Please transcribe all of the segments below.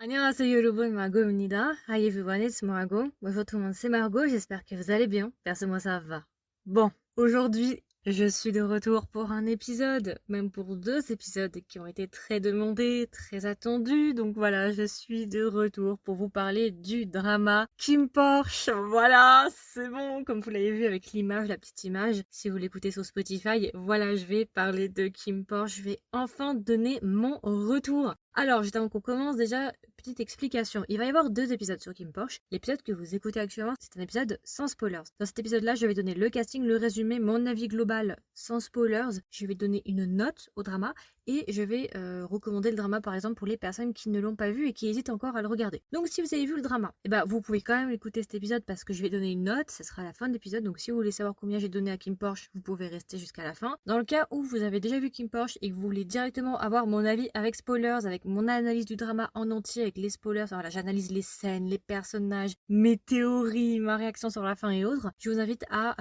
안녕하세요 여러분, Margot입니다. Hi everyone, it's Margot. Bonjour tout le monde, c'est Margot, j'espère que vous allez bien. Perso, moi ça va. Bon, aujourd'hui, je suis de retour pour un épisode, même pour 2 épisodes qui ont été très demandés, très attendus. Donc voilà, je suis de retour pour vous parler du drama Kim Porsche. Voilà, c'est bon, comme vous l'avez vu avec l'image, la petite image. Si vous l'écoutez sur Spotify, voilà, je vais parler de Kim Porsche. Je vais enfin donner mon retour. Alors, juste avant qu'on commence, déjà, petite explication. Il va y avoir 2 épisodes sur Kim Porsche. L'épisode que vous écoutez actuellement, c'est un épisode sans spoilers. Dans cet épisode-là, je vais donner le casting, le résumé, mon avis global sans spoilers. Je vais donner une note au drama et je vais recommander le drama, par exemple, pour les personnes qui ne l'ont pas vu et qui hésitent encore à le regarder. Donc, si vous avez vu le drama, vous pouvez quand même écouter cet épisode parce que je vais donner une note. Ce sera à la fin de l'épisode. Donc, si vous voulez savoir combien j'ai donné à Kim Porsche, vous pouvez rester jusqu'à la fin. Dans le cas où vous avez déjà vu Kim Porsche et que vous voulez directement avoir mon avis avec spoilers, avec mon analyse du drama en entier avec les spoilers, voilà, j'analyse les scènes, les personnages, mes théories, ma réaction sur la fin et autres, je vous invite à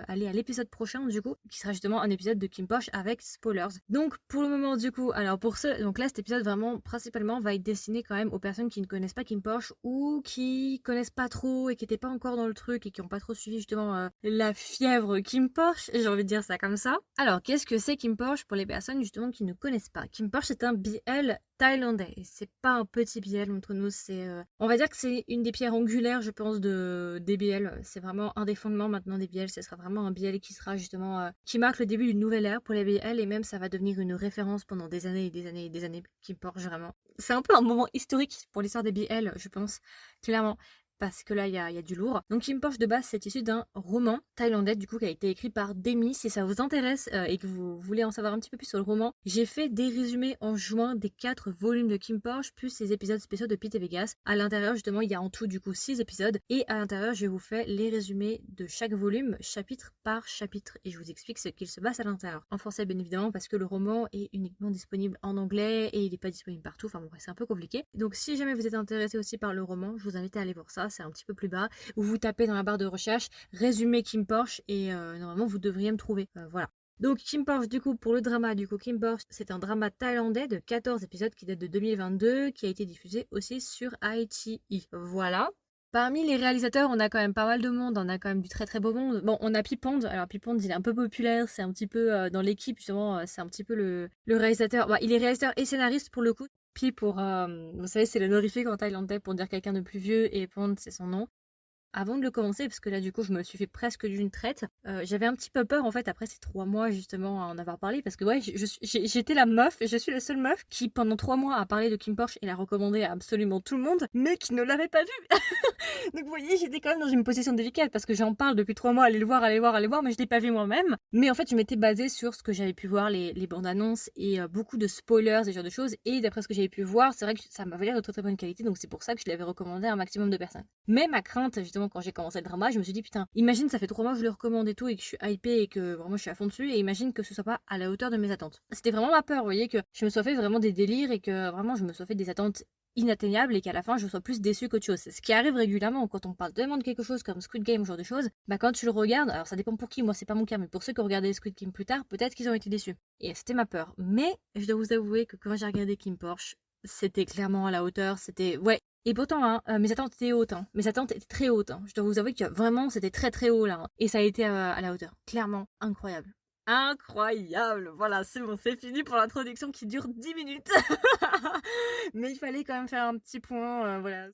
aller à l'épisode prochain du coup, qui sera justement un épisode de Kim Porsche avec spoilers. Donc pour le moment du coup, alors pour donc là cet épisode vraiment principalement va être destiné quand même aux personnes qui ne connaissent pas Kim Porsche ou qui connaissent pas trop et qui n'étaient pas encore dans le truc et qui n'ont pas trop suivi justement la fièvre Kim Porsche, j'ai envie de dire ça comme ça. Alors qu'est-ce que c'est Kim Porsche pour les personnes justement qui ne connaissent pas? Kim Porsche c'est un BL thaïlandais et c'est pas un petit BL entre nous, c'est on va dire que c'est une des pierres angulaires je pense des BL, c'est vraiment un des fondements maintenant des BL, ce sera vraiment un BL qui sera justement qui marque le début d'une nouvelle ère pour les BL et même ça va devenir une référence pendant des années et des années et des années Kim Porsche vraiment. C'est un peu un moment historique pour l'histoire des BL je pense, clairement. Parce que là, il y a du lourd. Donc Kim Porsche de base, c'est issu d'un roman thaïlandais, du coup, qui a été écrit par Demi. Si ça vous intéresse et que vous voulez en savoir un petit peu plus sur le roman, j'ai fait des résumés en juin des 4 volumes de Kim Porsche, plus ces épisodes spéciaux de Pete et Vegas. À l'intérieur, justement, il y a en tout, du coup, 6 épisodes. Et à l'intérieur, je vous fais les résumés de chaque volume, chapitre par chapitre. Et je vous explique ce qu'il se passe à l'intérieur. En français, bien évidemment, parce que le roman est uniquement disponible en anglais et il n'est pas disponible partout. Enfin bon, c'est un peu compliqué. Donc si jamais vous êtes intéressé aussi par le roman, je vous invite à aller voir ça. C'est un petit peu plus bas, où vous tapez dans la barre de recherche résumé Kim Porsche et normalement vous devriez me trouver. Voilà. Donc Kim Porsche du coup pour le drama, du coup Kim Porsche c'est un drama thaïlandais de 14 épisodes qui date de 2022 qui a été diffusé aussi sur iQIYI. Voilà. Parmi les réalisateurs, on a quand même pas mal de monde, on a quand même du très très beau monde. Bon, on a Pipond, alors Pipond il est un peu populaire, c'est un petit peu dans l'équipe justement, c'est un petit peu le réalisateur. Bah, il est réalisateur et scénariste pour le coup. Pi pour, vous savez, c'est l'honorifique en thaïlandais pour dire quelqu'un de plus vieux et Pond c'est son nom. Avant de le commencer, parce que là du coup je me suis fait presque d'une traite, j'avais un petit peu peur en fait après ces 3 mois justement à en avoir parlé parce que ouais j'étais la meuf et je suis la seule meuf qui pendant 3 mois a parlé de Kim Porsche et l'a recommandé à absolument tout le monde mais qui ne l'avait pas vu. Donc vous voyez j'étais quand même dans une position délicate parce que j'en parle depuis 3 mois, allez le voir, allez voir, allez voir, mais je l'ai pas vu moi-même. Mais en fait je m'étais basée sur ce que j'avais pu voir, les bandes annonces et beaucoup de spoilers et ce genre de choses et d'après ce que j'avais pu voir c'est vrai que ça m'avait l'air de très très bonne qualité donc c'est pour ça que je l'avais recommandé à un maximum de personnes. Mais ma crainte justement quand j'ai commencé le drama, je me suis dit putain, imagine ça fait 3 mois que je le recommande et tout et que je suis hypée et que vraiment je suis à fond dessus et imagine que ce soit pas à la hauteur de mes attentes. C'était vraiment ma peur, vous voyez, que je me sois fait vraiment des délires et que vraiment je me sois fait des attentes inatteignables et qu'à la fin je sois plus déçue qu'autre chose. Ce qui arrive régulièrement quand on parle vraiment de quelque chose comme Squid Game, ce genre de choses, quand tu le regardes, alors ça dépend pour qui, moi c'est pas mon cas, mais pour ceux qui ont regardé Squid Game plus tard, peut-être qu'ils ont été déçus. Et c'était ma peur. Mais je dois vous avouer que quand j'ai regardé Kim Porsche, c'était clairement à la hauteur, c'était ouais. Et pourtant, mes attentes étaient hautes. Mes attentes étaient très hautes. Je dois vous avouer que vraiment, c'était très très haut là. Et ça a été à la hauteur. Clairement, incroyable. Incroyable. Voilà, c'est bon, c'est fini pour l'introduction qui dure 10 minutes. Mais il fallait quand même faire un petit point, voilà.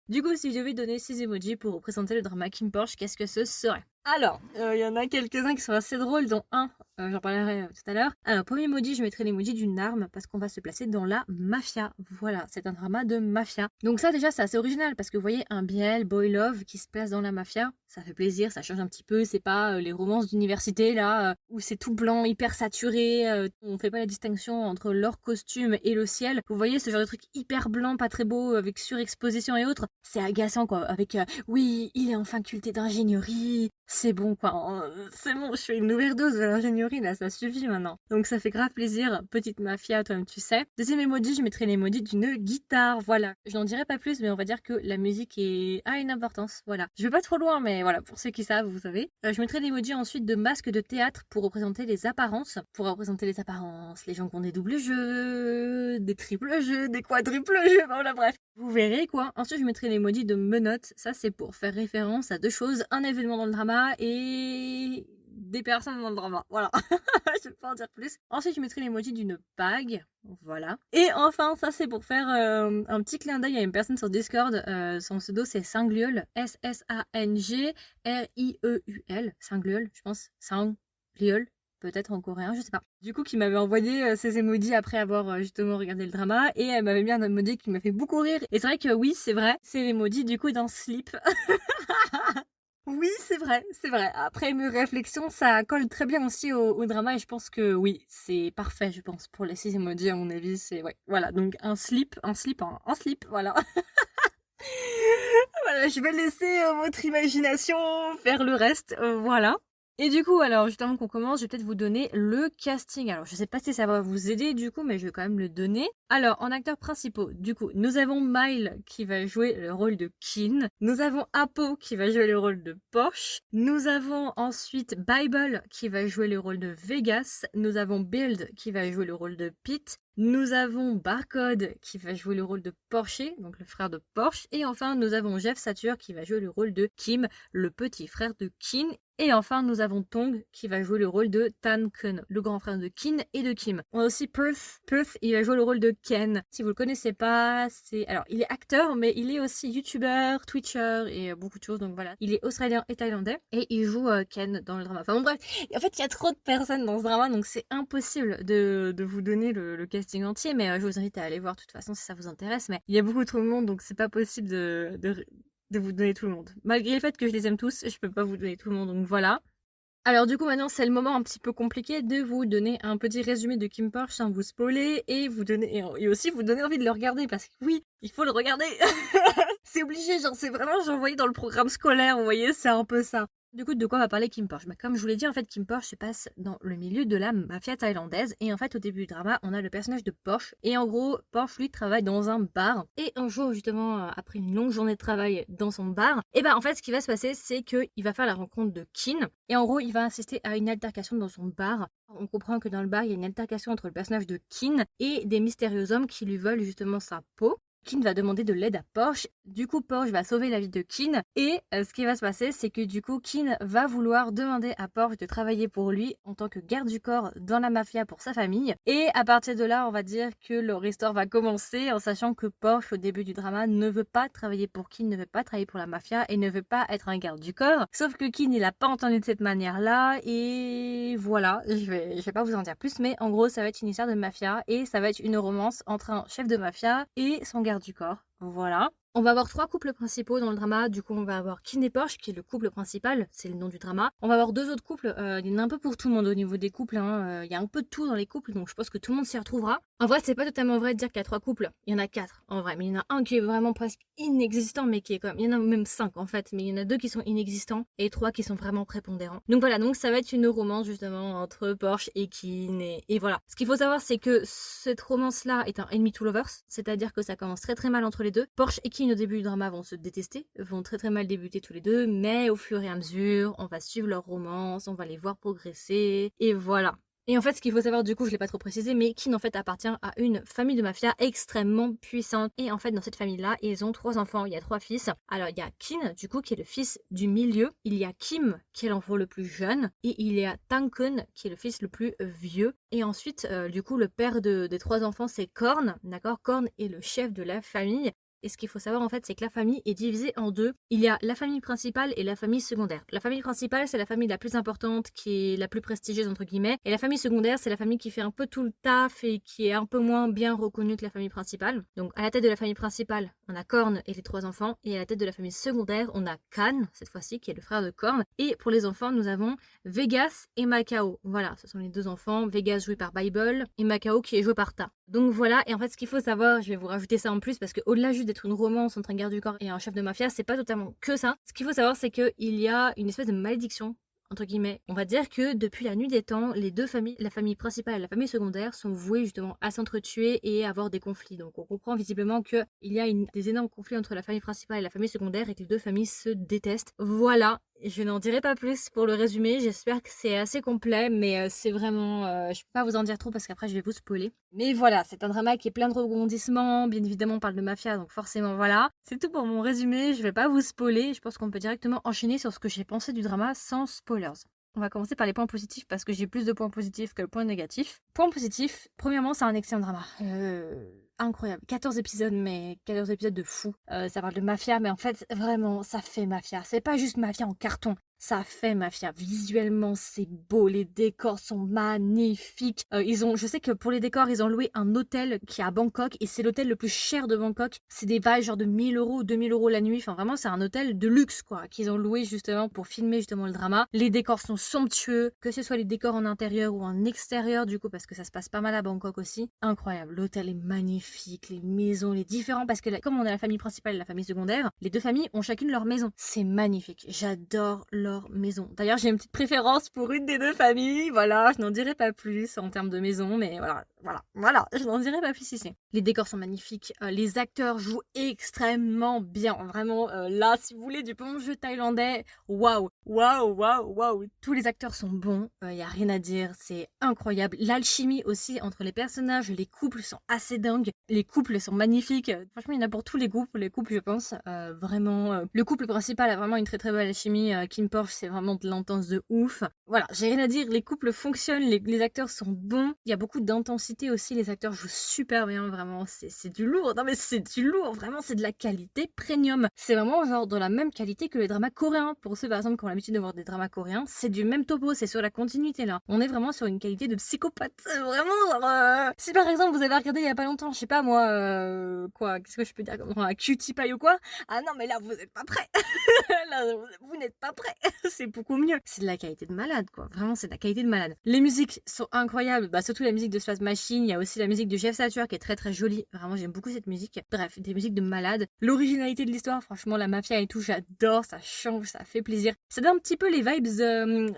Du coup, si je devais donner 6 emojis pour représenter le drama Kim Porsche, qu'est-ce que ce serait? Alors, il y en a quelques-uns qui sont assez drôles, dont un, j'en parlerai tout à l'heure. Alors, premier emoji, je mettrai l'emoji d'une arme, parce qu'on va se placer dans la mafia. Voilà, c'est un drama de mafia. Donc ça, déjà, c'est assez original, parce que vous voyez, un BL, boy love, qui se place dans la mafia, ça fait plaisir, ça change un petit peu, c'est pas les romances d'université, là, où c'est tout blanc, hyper saturé, on fait pas la distinction entre leur costume et le ciel. Vous voyez, ce genre de truc hyper blanc, pas très beau, avec surexposition et autres, c'est agaçant, quoi, avec, oui, il est en faculté d'ingénierie, c'est bon quoi, c'est bon, je fais une overdose de l'ingénierie là, ça suffit maintenant. Donc ça fait grave plaisir, petite mafia, toi-même tu sais. Deuxième emoji, je mettrai l'emoji d'une guitare, voilà. Je n'en dirai pas plus, mais on va dire que la musique a une importance, voilà. Je vais pas trop loin, mais voilà, pour ceux qui savent, vous savez. Je mettrai l'emoji ensuite de masque de théâtre pour représenter les apparences. Pour représenter les apparences, les gens qui ont des doubles jeux, des triples jeux, des quadruples jeux, voilà bref. Vous verrez quoi. Ensuite, je mettrai l'emoji de menottes. Ça, c'est pour faire référence à deux choses. Un événement dans le drama et des personnes dans le drama. Voilà. Je vais pas en dire plus. Ensuite, je mettrai l'emoji d'une bague. Voilà. Et enfin, ça, c'est pour faire un petit clin d'œil à une personne sur Discord. Son pseudo, c'est Sangluel. Sangrieul. Sangluel, je pense. Sangluel. Peut-être en coréen, je sais pas. Du coup, qui m'avait envoyé ces emojis après avoir justement regardé le drama, et elle m'avait mis un emoji qui m'a fait beaucoup rire. Et c'est vrai que oui, c'est vrai, c'est l'emoji du coup d'un slip. Oui, c'est vrai, c'est vrai. Après mes réflexions, ça colle très bien aussi au drama, et je pense que oui, c'est parfait, je pense, pour les 6 emojis, à mon avis, c'est, ouais, voilà, donc un slip, voilà. Voilà, je vais laisser votre imagination faire le reste, voilà. Et du coup, alors, juste avant qu'on commence, je vais peut-être vous donner le casting. Alors, je sais pas si ça va vous aider, du coup, mais je vais quand même le donner. Alors, en acteurs principaux, du coup, nous avons Mile qui va jouer le rôle de Kin. Nous avons Apo qui va jouer le rôle de Porsche. Nous avons ensuite Bible qui va jouer le rôle de Vegas. Nous avons Build qui va jouer le rôle de Pete. Nous avons Barcode qui va jouer le rôle de Porsche, donc le frère de Porsche. Et enfin, nous avons Jeff Satur qui va jouer le rôle de Kim, le petit frère de Kin. Et enfin, nous avons Tong qui va jouer le rôle de Tan Kun, le grand frère de Kin et de Kim. On a aussi Perth. Perth, il va jouer le rôle de Ken. Si vous le connaissez pas, alors il est acteur, mais il est aussi youtubeur, twitcher et beaucoup de choses. Donc voilà, il est australien et thaïlandais et il joue Ken dans le drama. Enfin bon bref, en fait il y a trop de personnes dans ce drama, donc c'est impossible de vous donner le casting entier. Mais je vous invite à aller voir de toute façon si ça vous intéresse. Mais il y a beaucoup trop de monde, donc c'est pas possible de vous donner tout le monde. Malgré le fait que je les aime tous, je peux pas vous donner tout le monde, donc voilà. Alors du coup maintenant c'est le moment un petit peu compliqué de vous donner un petit résumé de Kim Porsche sans vous spoiler et vous donner et aussi vous donner envie de le regarder parce que oui, il faut le regarder. C'est obligé, genre c'est vraiment genre vous voyez dans le programme scolaire, vous voyez, c'est un peu ça. Du coup, de quoi va parler Kim Porsche? Comme je vous l'ai dit, en fait, Kim Porsche se passe dans le milieu de la mafia thaïlandaise. Et en fait, au début du drama, on a le personnage de Porsche. Et en gros, Porsche, lui, travaille dans un bar. Et un jour, justement, après une longue journée de travail dans son bar, et ben en fait, ce qui va se passer, c'est qu'il va faire la rencontre de Kin. Et en gros, il va assister à une altercation dans son bar. On comprend que dans le bar, il y a une altercation entre le personnage de Kin et des mystérieux hommes qui lui veulent justement sa peau. Kin va demander de l'aide à Porsche. Du coup, Porsche va sauver la vie de Kin. Et ce qui va se passer, c'est que du coup, Kin va vouloir demander à Porsche de travailler pour lui en tant que garde du corps dans la mafia pour sa famille. Et à partir de là, on va dire que leur histoire va commencer en sachant que Porsche, au début du drama, ne veut pas travailler pour Kin, ne veut pas travailler pour la mafia et ne veut pas être un garde du corps. Sauf que Kin, il a pas entendu de cette manière-là. Et voilà, je vais pas vous en dire plus, mais en gros, ça va être une histoire de mafia et ça va être une romance entre un chef de mafia et son garde du corps. Voilà. On va avoir 3 couples principaux dans le drama. Du coup, on va avoir Kin et Porsche, qui est le couple principal, c'est le nom du drama. On va avoir 2 autres couples. Il y en a un peu pour tout le monde au niveau des couples. Il y a un peu de tout dans les couples, donc je pense que tout le monde s'y retrouvera. En vrai, c'est pas totalement vrai de dire qu'il y a 3 couples. Il y en a 4 en vrai, mais il y en a un qui est vraiment presque inexistant, mais qui est comme. Il y en a même 5 en fait, mais il y en a 2 qui sont inexistants et 3 qui sont vraiment prépondérants. Donc voilà, donc ça va être une romance justement entre Porsche et Kin et voilà. Ce qu'il faut savoir, c'est que cette romance-là est un enemy to lovers, c'est-à-dire que ça commence très très mal entre les deux. Porsche et Kin au début du drama vont se détester, vont très très mal débuter tous les deux, mais au fur et à mesure, on va suivre leur romance, on va les voir progresser, et voilà. Et en fait, ce qu'il faut savoir, du coup, je l'ai pas trop précisé, mais Kin en fait appartient à une famille de mafia extrêmement puissante. Et en fait, dans cette famille-là, ils ont 3 enfants, il y a 3 fils. Alors, il y a Kin, du coup, qui est le fils du milieu. Il y a Kim, qui est l'enfant le plus jeune. Et il y a Tankun, qui est le fils le plus vieux. Et ensuite, du coup, le père des 3 enfants, c'est Korn, d'accord? Korn est le chef de la famille. Et ce qu'il faut savoir en fait, c'est que la famille est divisée en 2. Il y a la famille principale et la famille secondaire. La famille principale, c'est la famille la plus importante, qui est la plus prestigieuse entre guillemets. Et la famille secondaire, c'est la famille qui fait un peu tout le taf et qui est un peu moins bien reconnue que la famille principale. Donc à la tête de la famille principale, on a Korn et les 3 enfants. Et à la tête de la famille secondaire, on a Kan, cette fois-ci, qui est le frère de Korn. Et pour les enfants, nous avons Vegas et Macao. Voilà, ce sont les 2 enfants. Vegas joué par Bible et Macao qui est joué par Ta. Donc voilà, et en fait ce qu'il faut savoir, je vais vous rajouter ça en plus parce que au-delà juste d'être une romance entre un garde du corps et un chef de mafia, c'est pas totalement que ça. Ce qu'il faut savoir, c'est qu'il y a une espèce de malédiction entre guillemets. On va dire que depuis la nuit des temps, les deux familles, la famille principale et la famille secondaire, sont vouées justement à s'entretuer et à avoir des conflits. Donc on comprend visiblement qu'il y a des énormes conflits entre la famille principale et la famille secondaire et que les deux familles se détestent. Voilà, je n'en dirai pas plus pour le résumé, j'espère que c'est assez complet, mais c'est vraiment... je peux pas vous en dire trop parce qu'après je vais vous spoiler. Mais voilà, c'est un drama qui est plein de rebondissements, bien évidemment on parle de mafia, donc forcément voilà. C'est tout pour mon résumé, je vais pas vous spoiler, je pense qu'on peut directement enchaîner sur ce que j'ai pensé du drama sans spoilers. On va commencer par les points positifs parce que j'ai plus de points positifs que de points négatifs. Point positif, premièrement c'est un excellent drama. Incroyable. 14 épisodes, mais 14 épisodes de fou. Ça parle de mafia, mais en fait, vraiment, ça fait mafia. C'est pas juste mafia en carton. Ça fait mafia. Visuellement, c'est beau. Les décors sont magnifiques. Je sais que pour les décors, ils ont loué un hôtel qui est à Bangkok et c'est l'hôtel le plus cher de Bangkok. C'est des bails genre de 1000 euros ou 2000 euros la nuit. Enfin, vraiment, c'est un hôtel de luxe, quoi, qu'ils ont loué justement pour filmer justement le drama. Les décors sont somptueux, que ce soit les décors en intérieur ou en extérieur, du coup, parce que ça se passe pas mal à Bangkok aussi. Incroyable. L'hôtel est magnifique. Les maisons, les différents, parce que comme on a la famille principale et la famille secondaire, les deux familles ont chacune leur maison. C'est magnifique. J'adore leur maison. D'ailleurs, j'ai une petite préférence pour une des deux familles. Voilà, je n'en dirai pas plus en termes de maison, mais voilà, je n'en dirai pas plus ici. Les décors sont magnifiques. Les acteurs jouent extrêmement bien. Vraiment, là, si vous voulez du bon jeu thaïlandais, waouh. Tous les acteurs sont bons. Y a rien à dire. C'est incroyable. L'alchimie aussi entre les personnages, les couples sont assez dingues. Les couples sont magnifiques. Franchement, il y en a pour tous les goûts, pour les couples, je pense. Vraiment, le couple principal a vraiment une très très belle alchimie. Kim Porsche, c'est vraiment de l'intense de ouf. Voilà, j'ai rien à dire. Les couples fonctionnent, les acteurs sont bons. Il y a beaucoup d'intensité aussi. Les acteurs jouent super bien, vraiment. C'est du lourd. Non, mais c'est du lourd. Vraiment, c'est de la qualité premium. C'est vraiment genre de la même qualité que les dramas coréens. Pour ceux, par exemple, qui ont l'habitude de voir des dramas coréens, c'est du même topo. C'est sur la continuité, là. On est vraiment sur une qualité de psychopathe. Vraiment, genre, si par exemple, vous avez regardé il y a pas longtemps, je sais pas moi, quoi, qu'est-ce que je peux dire comme un Cutie Pie ou quoi? Ah non, mais là, vous êtes pas prêts. Là, vous n'êtes pas prêts. C'est beaucoup mieux. C'est de la qualité de malade, quoi. Vraiment, c'est de la qualité de malade. Les musiques sont incroyables. Bah, surtout la musique de Space Machine. Il y a aussi la musique de Jeff Satur qui est très très jolie. Vraiment, j'aime beaucoup cette musique. Bref, des musiques de malade. L'originalité de l'histoire, franchement, la mafia et tout, j'adore. Ça change, ça fait plaisir. Ça donne un petit peu les vibes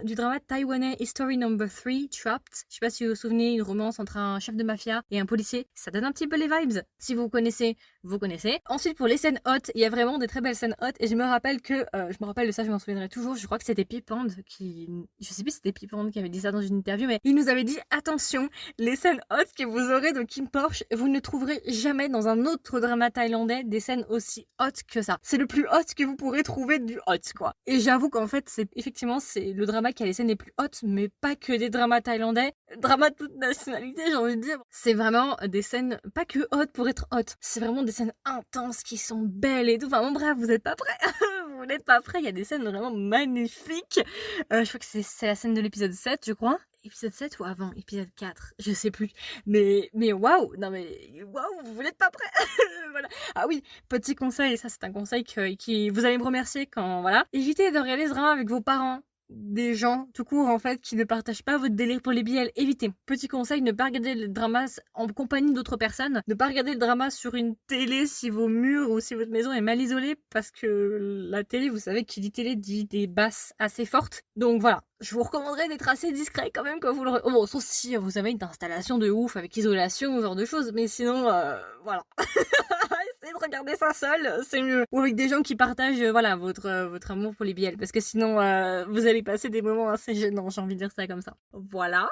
du drama taïwanais History Number 3, Trapped. Je sais pas si vous vous souvenez, une romance entre un chef de mafia et un policier. Ça donne un petit peu les vibes. Si vous connaissez, vous connaissez. Ensuite, pour les scènes hautes, il y a vraiment des très belles scènes hautes. Et je me rappelle de ça, je m'en souviendrai toujours. Je crois que c'était Pipand je sais plus si c'était Pipand qui avait dit ça dans une interview, mais il nous avait dit attention, les scènes hautes que vous aurez de Kim Porsche, vous ne trouverez jamais dans un autre drama thaïlandais des scènes aussi hautes que ça. C'est le plus haute que vous pourrez trouver du hot, quoi. Et j'avoue qu'en fait, c'est le drama qui a les scènes les plus hautes, mais pas que des dramas thaïlandais. Drama de toute nationalité, j'ai envie de dire. C'est vraiment des scènes pas que hautes pour être hautes. C'est vraiment des scènes intenses qui sont belles et tout. Enfin bon, bref, vous êtes pas prêts. Vous n'êtes pas prêts. Il y a des scènes vraiment magnifiques. Je crois que c'est la scène de l'épisode 7, je crois. Épisode 7 ou avant? Épisode 4, je sais plus. Mais waouh, non mais waouh, vous n'êtes pas prêts. Voilà. Ah oui, petit conseil, ça c'est un conseil qui vous allez me remercier quand voilà. Évitez de regarder ce drama avec vos parents. Des gens tout court en fait qui ne partagent pas votre délire pour les BL, évitez. Petit conseil, ne pas regarder le drama en compagnie d'autres personnes, ne pas regarder le drama sur une télé si vos murs ou si votre maison est mal isolée, parce que la télé, vous savez, qui dit télé dit des basses assez fortes. Donc voilà, je vous recommanderais d'être assez discret quand même quand vous le... bon, sauf si vous avez une installation de ouf avec isolation, ce genre de choses, mais sinon, voilà. Essayez de regarder ça seul, c'est mieux. Ou avec des gens qui partagent, voilà, votre amour pour les BL, parce que sinon, vous allez passer des moments assez gênants, j'ai envie de dire ça comme ça. Voilà.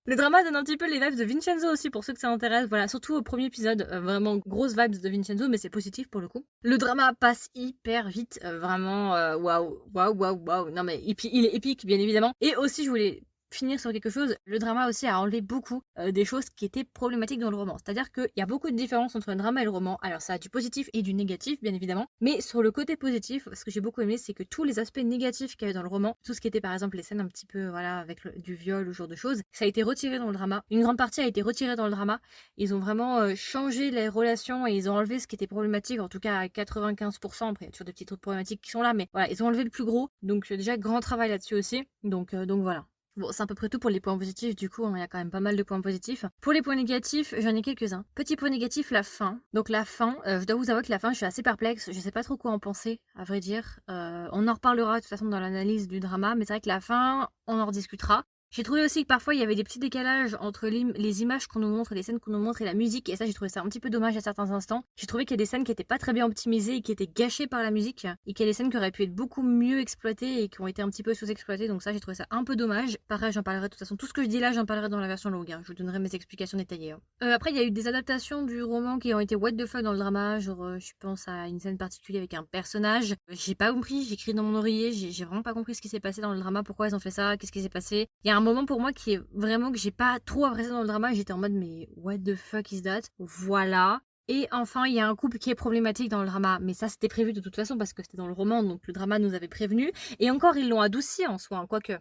Le drama donne un petit peu les vibes de Vincenzo aussi pour ceux que ça intéresse. Voilà, surtout au premier épisode, vraiment grosse vibes de Vincenzo, mais c'est positif pour le coup. Le drama passe hyper vite, vraiment waouh. Non mais et puis il est épique bien évidemment. Et aussi je voulais finir sur quelque chose, le drama aussi a enlevé beaucoup des choses qui étaient problématiques dans le roman. C'est-à-dire qu'il y a beaucoup de différences entre le drama et le roman. Alors ça a du positif et du négatif, bien évidemment. Mais sur le côté positif, ce que j'ai beaucoup aimé, c'est que tous les aspects négatifs qu'il y avait dans le roman, tout ce qui était par exemple les scènes un petit peu, voilà, avec du viol ou ce genre de choses, ça a été retiré dans le drama. Une grande partie a été retirée dans le drama. Ils ont vraiment changé les relations et ils ont enlevé ce qui était problématique, en tout cas à 95%. Après, il y a toujours des petits trucs problématiques qui sont là, mais voilà, ils ont enlevé le plus gros. Donc déjà, grand travail là-dessus aussi. Donc voilà. Bon, c'est à peu près tout pour les points positifs, du coup, hein, il y a quand même pas mal de points positifs. Pour les points négatifs, j'en ai quelques-uns. Petit point négatif, la fin. Donc la fin, je dois vous avouer que la fin, je suis assez perplexe, je sais pas trop quoi en penser, à vrai dire. On en reparlera de toute façon dans l'analyse du drama, mais c'est vrai que la fin, on en rediscutera. J'ai trouvé aussi que parfois il y avait des petits décalages entre les images qu'on nous montre, les scènes qu'on nous montre et la musique, et ça j'ai trouvé ça un petit peu dommage à certains instants. J'ai trouvé qu'il y a des scènes qui étaient pas très bien optimisées et qui étaient gâchées par la musique, et qu'il y a des scènes qui auraient pu être beaucoup mieux exploitées et qui ont été un petit peu sous-exploitées, donc ça j'ai trouvé ça un peu dommage. Pareil, j'en parlerai de toute façon, tout ce que je dis là j'en parlerai dans la version longue, hein. Je vous donnerai mes explications détaillées. Après il y a eu des adaptations du roman qui ont été what the fuck dans le drama, genre je pense à une scène particulière avec un personnage, j'ai pas compris, j'ai écrit dans mon oreiller, j'ai vraiment pas compris ce qui s'est passé dans le drama, pourquoi ils ont fait ça, qu'est-ce qui s'est passé. Il y a un moment pour moi qui est vraiment que j'ai pas trop apprécié dans le drama, j'étais en mode mais what the fuck is that. Voilà. Et enfin, il y a un couple qui est problématique dans le drama, mais ça c'était prévu de toute façon parce que c'était dans le roman, donc le drama nous avait prévenu. Et encore, ils l'ont adouci en soi, hein, quoique.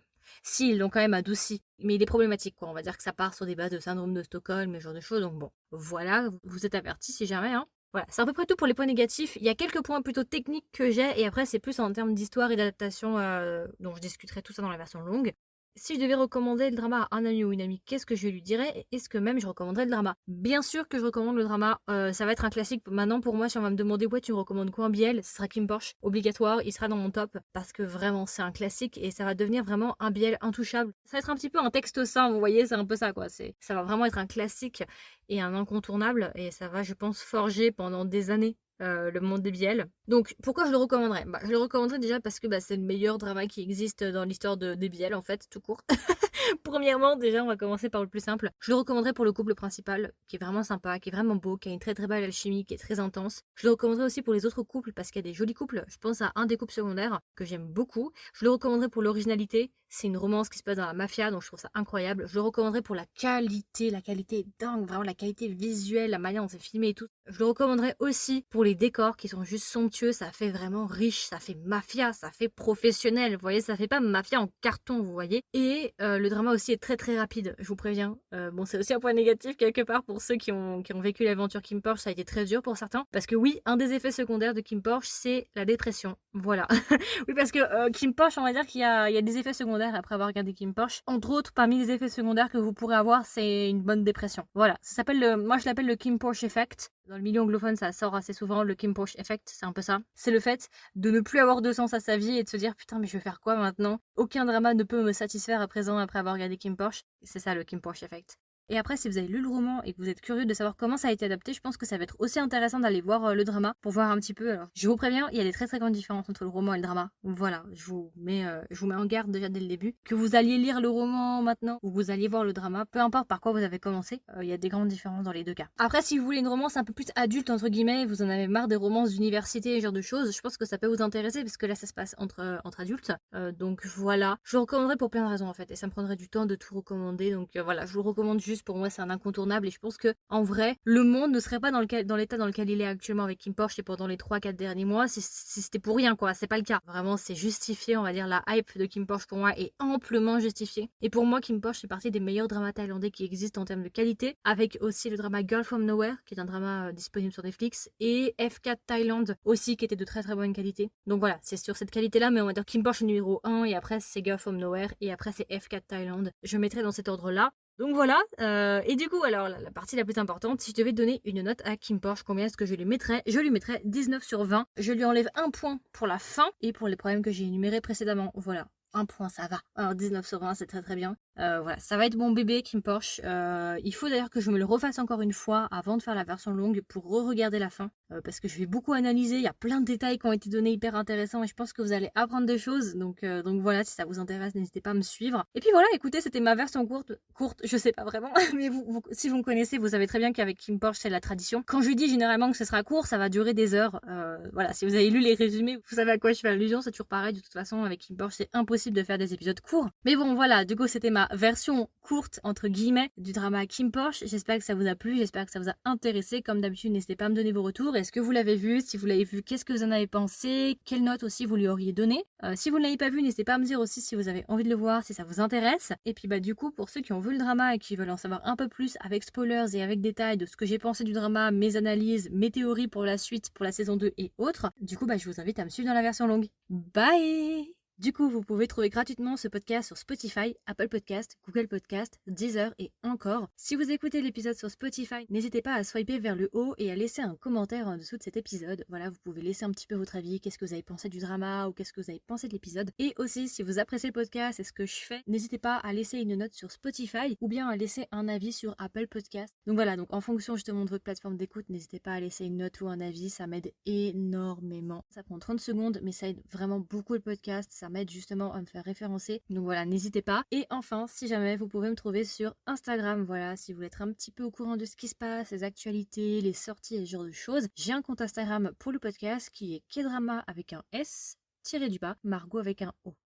Si, ils l'ont quand même adouci. Mais il est problématique, quoi. On va dire que ça part sur des bases de syndrome de Stockholm et ce genre de choses. Donc bon, voilà, vous êtes avertis si jamais, hein. Voilà, c'est à peu près tout pour les points négatifs. Il y a quelques points plutôt techniques que j'ai, et après c'est plus en termes d'histoire et d'adaptation, dont je discuterai tout ça dans la version longue. Si je devais recommander le drama à un ami ou une amie, qu'est-ce que je lui dirais? Et est-ce que même je recommanderais le drama? Bien sûr que je recommande le drama, ça va être un classique. Maintenant pour moi, si on va me demander ouais tu me recommandes quoi en BL, ce sera Kim Porsche, obligatoire, il sera dans mon top, parce que vraiment c'est un classique et ça va devenir vraiment un BL intouchable. Ça va être un petit peu un texte sain, vous voyez, c'est un peu ça quoi, ça va vraiment être un classique et un incontournable, et ça va je pense forger pendant des années le monde des BL. Donc pourquoi je le recommanderais? Je le recommanderais déjà parce que c'est le meilleur drama qui existe dans l'histoire des BL en fait, tout court. Premièrement, déjà, on va commencer par le plus simple. Je le recommanderais pour le couple principal, qui est vraiment sympa, qui est vraiment beau, qui a une très très belle alchimie, qui est très intense. Je le recommanderais aussi pour les autres couples, parce qu'il y a des jolis couples. Je pense à un des couples secondaires, que j'aime beaucoup. Je le recommanderais pour l'originalité. C'est une romance qui se passe dans la mafia, donc je trouve ça incroyable. Je le recommanderais pour la qualité est dingue, vraiment la qualité visuelle, la manière dont c'est filmé et tout. Je le recommanderais aussi pour les décors qui sont juste somptueux, ça fait vraiment riche, ça fait mafia, ça fait professionnel, vous voyez, ça fait pas mafia en carton, vous voyez. Et le drama aussi est très très rapide, je vous préviens. Bon, c'est aussi un point négatif quelque part pour ceux qui ont vécu l'aventure Kim Porsche, ça a été très dur pour certains. Parce que oui, un des effets secondaires de Kim Porsche, c'est la dépression. Voilà. Oui, parce que Kim Porsche, on va dire qu'il y a des effets secondaires après avoir regardé Kim Porsche. Entre autres, parmi les effets secondaires que vous pourrez avoir, c'est une bonne dépression. Voilà. Ça s'appelle moi je l'appelle le Kim Porsche Effect. Dans le milieu anglophone, ça sort assez souvent, le Kim Porsche Effect, c'est un peu ça. C'est le fait de ne plus avoir de sens à sa vie et de se dire putain mais je vais faire quoi maintenant? Aucun drama ne peut me satisfaire à présent après avoir regardé Kim Porsche. C'est ça le Kim Porsche Effect. Et après, si vous avez lu le roman et que vous êtes curieux de savoir comment ça a été adapté, je pense que ça va être aussi intéressant d'aller voir le drama pour voir un petit peu. Alors, je vous préviens, il y a des très très grandes différences entre le roman et le drama. Voilà, je vous mets en garde déjà dès le début. Que vous alliez lire le roman maintenant ou que vous alliez voir le drama, peu importe par quoi vous avez commencé, il y a des grandes différences dans les deux cas. Après, si vous voulez une romance un peu plus adulte entre guillemets, vous en avez marre des romances d'université et ce genre de choses, je pense que ça peut vous intéresser parce que là ça se passe entre adultes. Donc voilà, je le recommanderais pour plein de raisons en fait, et ça me prendrait du temps de tout recommander. Donc voilà, je vous le recommande juste, pour moi c'est un incontournable, et je pense que en vrai, le monde ne serait pas dans l'état dans lequel il est actuellement avec Kim Porsche et pendant les 3-4 derniers mois si c'était pour rien quoi, c'est pas le cas. Vraiment, c'est justifié, on va dire, la hype de Kim Porsche pour moi est amplement justifiée. Et pour moi, Kim Porsche fait partie des meilleurs dramas thaïlandais qui existent en termes de qualité, avec aussi le drama Girl from Nowhere, qui est un drama disponible sur Netflix, et F4 Thailand aussi, qui était de très très bonne qualité. Donc voilà, c'est sur cette qualité-là, mais on va dire Kim Porsche numéro 1, et après c'est Girl from Nowhere, et après c'est F4 Thailand. Je mettrai dans cet ordre-là. Donc voilà, et du coup, alors la partie la plus importante, si je devais donner une note à Kim Porsche, combien est-ce que je lui mettrais? Je lui mettrais 19 sur 20. Je lui enlève un point pour la fin et pour les problèmes que j'ai énumérés précédemment. Voilà. Un point, ça va. Alors 19 sur 20, c'est très très bien. Voilà, ça va être mon bébé Kim Porsche. Il faut d'ailleurs que je me le refasse encore une fois avant de faire la version longue pour re-regarder la fin. Parce que je vais beaucoup analyser, il y a plein de détails qui ont été donnés hyper intéressants et je pense que vous allez apprendre des choses. Donc voilà, si ça vous intéresse, n'hésitez pas à me suivre. Et puis voilà, écoutez, c'était ma version courte, je sais pas vraiment, mais si vous me connaissez, vous savez très bien qu'avec Kim Porsche, c'est la tradition. Quand je dis généralement que ce sera court, ça va durer des heures. Voilà, si vous avez lu les résumés, vous savez à quoi je fais allusion, c'est toujours pareil. De toute façon, avec Kim Porsche, c'est impossible de faire des épisodes courts. Mais bon, voilà, du coup, c'était ma version courte, entre guillemets, du drama Kim Porsche. J'espère que ça vous a plu, j'espère que ça vous a intéressé. Comme d'habitude, n'hésitez pas à me donner vos retours. Est-ce que vous l'avez vu? Si vous l'avez vu, qu'est-ce que vous en avez pensé? Quelle note aussi vous lui auriez donné? Si vous ne l'avez pas vu, n'hésitez pas à me dire aussi si vous avez envie de le voir, si ça vous intéresse. Et puis du coup, pour ceux qui ont vu le drama et qui veulent en savoir un peu plus avec spoilers et avec détails de ce que j'ai pensé du drama, mes analyses, mes théories pour la suite, pour la saison 2 et autres, du coup, je vous invite à me suivre dans la version longue. Bye! Du coup, vous pouvez trouver gratuitement ce podcast sur Spotify, Apple Podcast, Google Podcast, Deezer et encore. Si vous écoutez l'épisode sur Spotify, n'hésitez pas à swiper vers le haut et à laisser un commentaire en dessous de cet épisode. Voilà, vous pouvez laisser un petit peu votre avis, qu'est-ce que vous avez pensé du drama ou qu'est-ce que vous avez pensé de l'épisode. Et aussi, si vous appréciez le podcast et ce que je fais, n'hésitez pas à laisser une note sur Spotify ou bien à laisser un avis sur Apple Podcast. Donc voilà, donc en fonction justement de votre plateforme d'écoute, n'hésitez pas à laisser une note ou un avis, ça m'aide énormément. Ça prend 30 secondes, mais ça aide vraiment beaucoup le podcast, ça m'aide justement à me faire référencer. Donc voilà, n'hésitez pas. Et enfin, si jamais, vous pouvez me trouver sur Instagram. Voilà, si vous voulez être un petit peu au courant de ce qui se passe, les actualités, les sorties et ce genre de choses. J'ai un compte Instagram pour le podcast qui est Kdrama avec un S, tiré du bas, Margot avec un O.